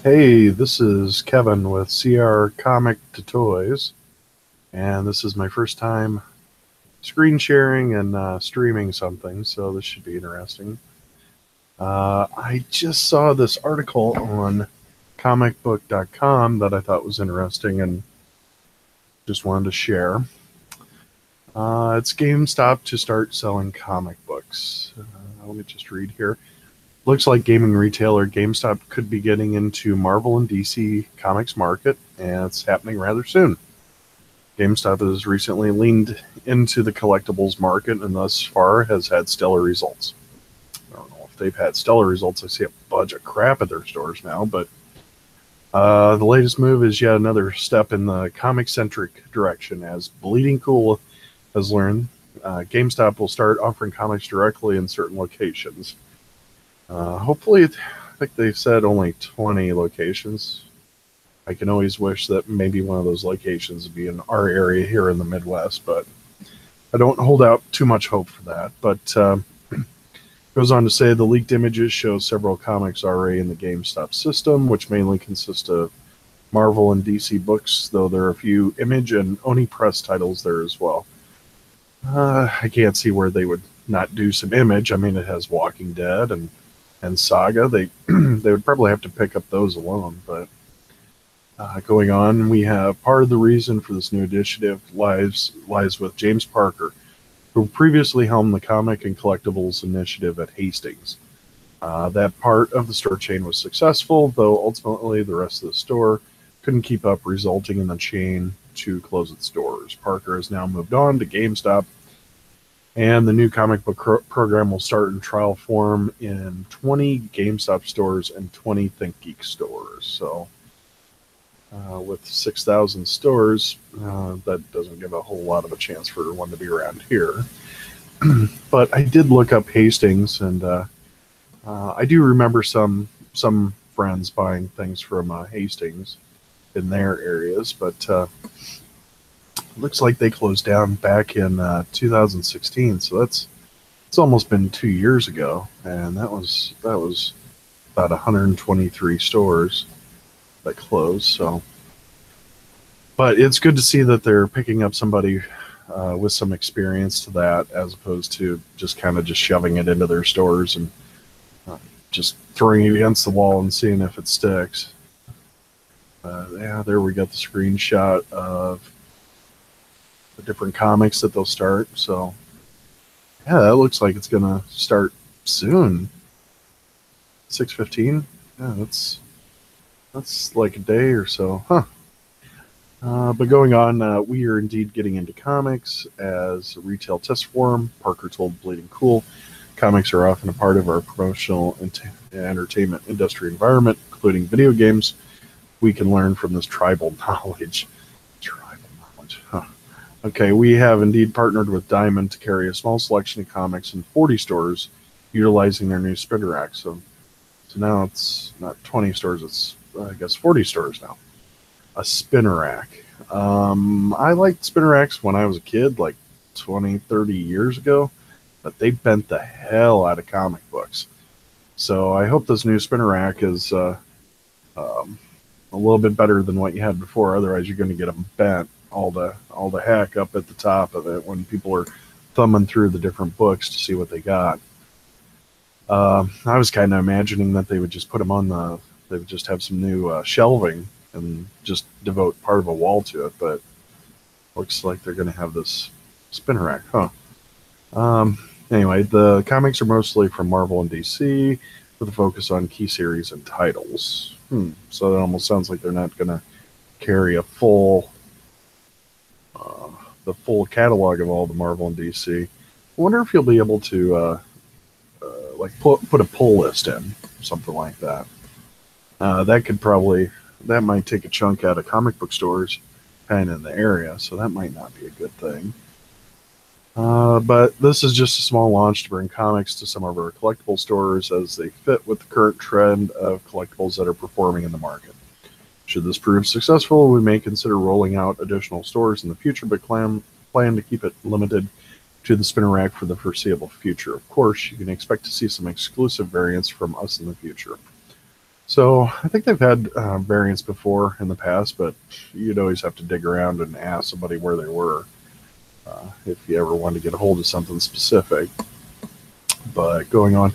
Hey, this is Kevin with CR Comic to Toys, and this is my first time screen sharing and streaming something, so this should be interesting. I just saw this article on comicbook.com that I thought was interesting and just wanted to share. It's GameStop to start selling comic books. Let me just read here. Looks like gaming retailer GameStop could be getting into Marvel and DC Comics market, and it's happening rather soon. GameStop has recently leaned into the collectibles market and thus far has had stellar results. I don't know if they've had stellar results. I see a bunch of crap at their stores now, but the latest move is yet another step in the comic-centric direction. As Bleeding Cool has learned, GameStop will start offering comics directly in certain locations. Hopefully, I think they said only 20 locations. I can always wish that maybe one of those locations would be in our area here in the Midwest, but I don't hold out too much hope for that. But goes on to say the leaked images show several comics already in the GameStop system, which mainly consist of Marvel and DC books, though there are a few Image and Oni Press titles there as well. I can't see where they would not do some Image. I mean, it has Walking Dead and Saga. They would probably have to pick up those alone. But going on, we have part of the reason for this new initiative lies with James Parker, who previously helmed the comic and collectibles initiative at Hastings. That part of the store chain was successful, though ultimately the rest of the store couldn't keep up, resulting in the chain to close its doors. Parker has now moved on to GameStop, and the new comic book program will start in trial form in 20 GameStop stores and 20 ThinkGeek stores. So with 6,000 stores, that doesn't give a whole lot of a chance for one to be around here. But I did look up Hastings, and I do remember some friends buying things from Hastings in their areas, but looks like they closed down back in 2016, so it's almost been 2 years ago, and that was about 123 stores that closed. So, but it's good to see that they're picking up somebody with some experience to that, as opposed to just kind of just shoving it into their stores and just throwing it against the wall and seeing if it sticks. Yeah, there we got the screenshot of the different comics that they'll start. So yeah, that looks like it's gonna start soon. 6:15. Yeah, that's like a day or so, huh? But going on, we are indeed getting into comics as a retail test form. Parker told Bleeding Cool, comics are often a part of our promotional and entertainment industry environment, including video games. We can learn from this tribal knowledge. Huh. Okay, we have indeed partnered with Diamond to carry a small selection of comics in 40 stores, utilizing their new spinner rack. So now it's not 20 stores, it's, I guess, 40 stores now. A spinner rack. I liked spinner racks when I was a kid, like 20, 30 years ago, but they bent the hell out of comic books. So I hope this new spinner rack is a little bit better than what you had before. Otherwise, you're going to get them bent all the heck up at the top of it when people are thumbing through the different books to see what they got. I was kind of imagining that they would just put them they would just have some new shelving and just devote part of a wall to it, but looks like they're going to have this spinner rack, huh? Anyway, the comics are mostly from Marvel and DC, with a focus on key series and titles. So it almost sounds like they're not going to carry a the full catalog of all the Marvel and DC. I wonder if you'll be able to like put a pull list in, something like that. That might take a chunk out of comic book stores kind of in the area, so that might not be a good thing. But this is just a small launch to bring comics to some of our collectible stores as they fit with the current trend of collectibles that are performing in the market. Should this prove successful, we may consider rolling out additional stores in the future, but plan to keep it limited to the spinner rack for the foreseeable future. Of course, you can expect to see some exclusive variants from us in the future. So I think they've had variants before in the past, but you'd always have to dig around and ask somebody where they were if you ever wanted to get a hold of something specific. But going on,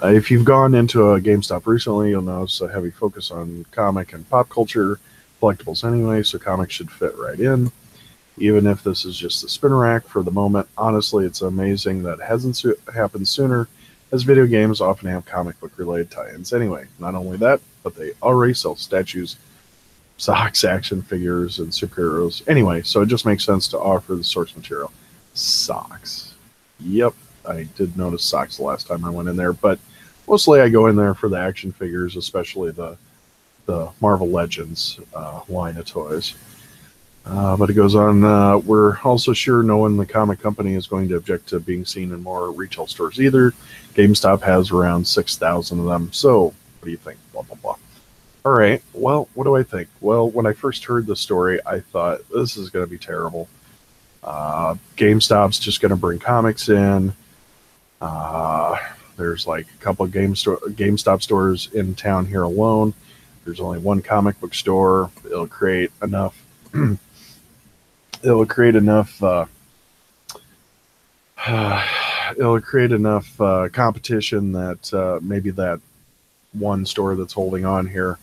if you've gone into a GameStop recently, you'll notice a heavy focus on comic and pop culture collectibles anyway, so comics should fit right in. Even if this is just a spin rack for the moment, honestly, it's amazing that it hasn't happened sooner, as video games often have comic book related tie-ins anyway. Not only that, but they already sell statues, socks, action figures, and superheroes anyway, so it just makes sense to offer the source material. Socks. Yep, I did notice socks the last time I went in there, but mostly I go in there for the action figures, especially the Marvel Legends line of toys. But it goes on, we're also sure no one in the comic company is going to object to being seen in more retail stores either. GameStop has around 6,000 of them, so what do you think? Blah, blah, blah. All right, well, what do I think? Well, when I first heard the story, I thought, this is going to be terrible. GameStop's just going to bring comics in. There's like a couple of GameStop stores in town here alone. There's only one comic book store. It'll create enough it'll create enough competition that maybe that one store that's holding on here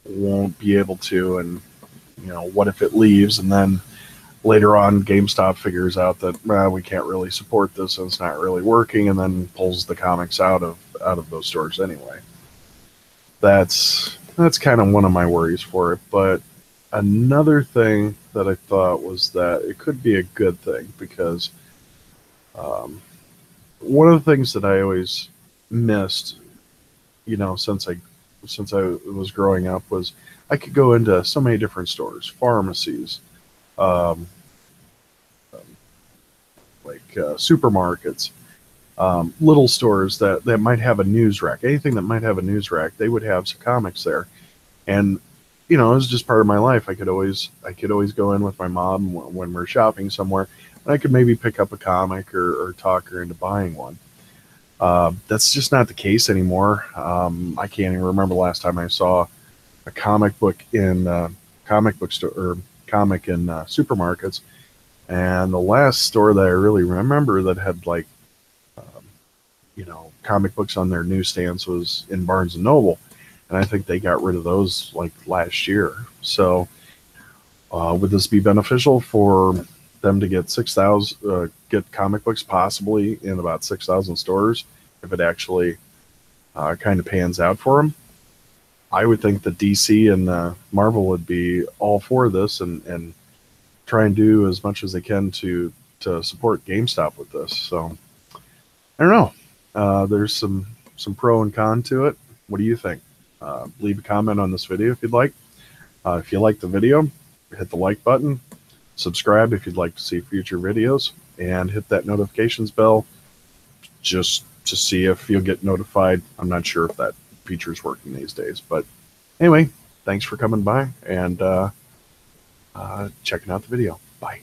won't be able to, and what if it leaves, and then later on GameStop figures out that we can't really support this and it's not really working, and then pulls the comics out of those stores anyway. That's kind of one of my worries for it. But another thing that I thought was that it could be a good thing, because one of the things that I always missed, since I was growing up, was I could go into so many different stores, pharmacies, supermarkets, little stores that might have a news rack. Anything that might have a news rack, they would have some comics there. And it was just part of my life. I could always go in with my mom when we're shopping somewhere, and I could maybe pick up a comic or talk her into buying one. That's just not the case anymore. I can't even remember the last time I saw a comic book in comic book store or comic in supermarkets. And the last store that I really remember that had comic books on their newsstands was in Barnes and Noble, and I think they got rid of those last year. So would this be beneficial for them to get get comic books possibly in about 6,000 stores if it actually kind of pans out for them? I would think that DC and Marvel would be all for this and try and do as much as they can to support GameStop with this. So I don't know. There's some pro and con to it. What do you think? Leave a comment on this video if you'd like. If you like the video, hit the like button. Subscribe if you'd like to see future videos, and hit that notifications bell just to see if you'll get notified. I'm not sure if that feature is working these days, but anyway, thanks for coming by and checking out the video. Bye.